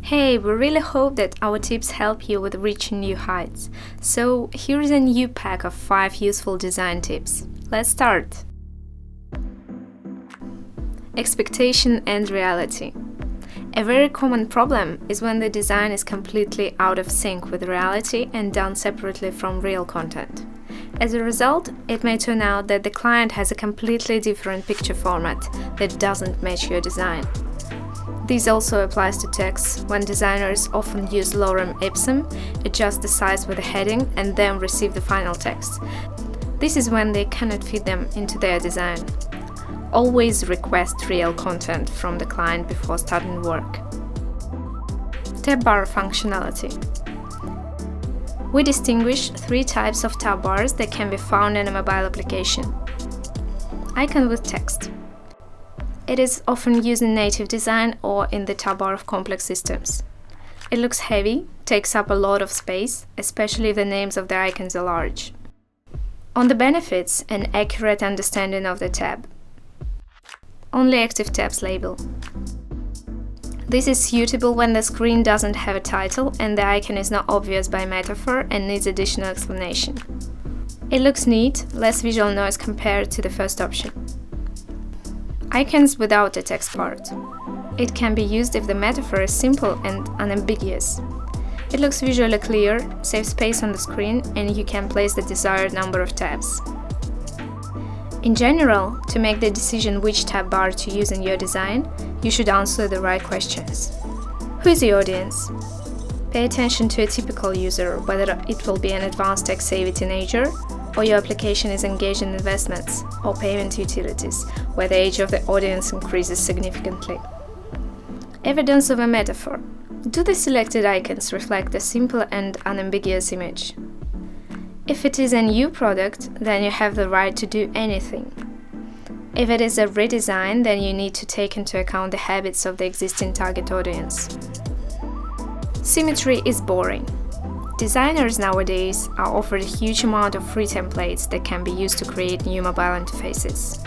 Hey, we really hope that our tips help you with reaching new heights. So here's a new pack of 5 useful design tips. Let's start! Expectation and reality. A very common problem is when the design is completely out of sync with reality and done separately from real content. As a result, it may turn out that the client has a completely different picture format that doesn't match your design. This also applies to text, when designers often use lorem ipsum, adjust the size with a heading, and then receive the final text. This is when they cannot fit them into their design. Always request real content from the client before starting work. Tab bar functionality. We distinguish 3 types of tab bars that can be found in a mobile application. Icon with text. It is often used in native design or in the tab bar of complex systems. It looks heavy, takes up a lot of space, especially if the names of the icons are large. On the benefits, an accurate understanding of the tab. Only active tabs label. This is suitable when the screen doesn't have a title and the icon is not obvious by metaphor and needs additional explanation. It looks neat, less visual noise compared to the first option. Icons without a text part. It can be used if the metaphor is simple and unambiguous. It looks visually clear, saves space on the screen, and you can place the desired number of tabs. In general, to make the decision which tab bar to use in your design, you should answer the right questions. Who is the audience? Pay attention to a typical user, whether it will be an advanced tech-savvy teenager, or your application is engaged in investments or payment utilities, where the age of the audience increases significantly. Evidence of a metaphor. Do the selected icons reflect a simple and unambiguous image? If it is a new product, then you have the right to do anything. If it is a redesign, then you need to take into account the habits of the existing target audience. Symmetry is boring. Designers nowadays are offered a huge amount of free templates that can be used to create new mobile interfaces.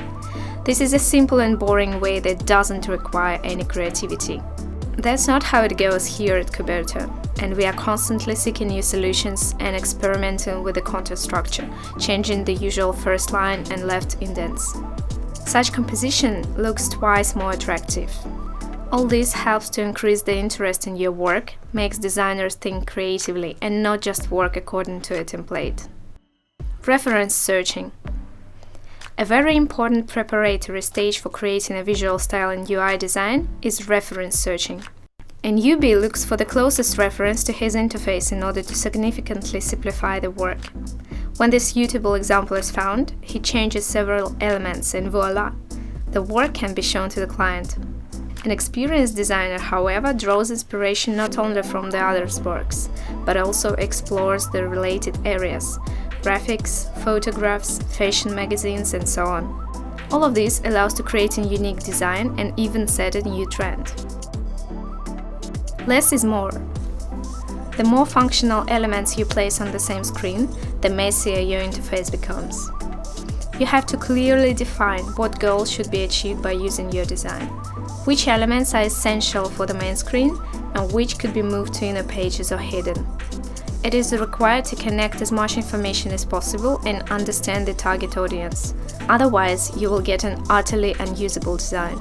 This is a simple and boring way that doesn't require any creativity. That's not how it goes here at Cuberto, and we are constantly seeking new solutions and experimenting with the content structure, changing the usual first line and left indents. Such composition looks twice more attractive. All this helps to increase the interest in your work, makes designers think creatively and not just work according to a template. Reference searching. A very important preparatory stage for creating a visual style in UI design is reference searching. A newbie looks for the closest reference to his interface in order to significantly simplify the work. When the suitable example is found, he changes several elements and voila! The work can be shown to the client. An experienced designer, however, draws inspiration not only from the others' works, but also explores the related areas: graphics, photographs, fashion magazines, and so on. All of this allows to create a unique design and even set a new trend. Less is more. The more functional elements you place on the same screen, the messier your interface becomes. You have to clearly define what goals should be achieved by using your design, which elements are essential for the main screen and which could be moved to inner pages or hidden. It is required to connect as much information as possible and understand the target audience. Otherwise, you will get an utterly unusable design.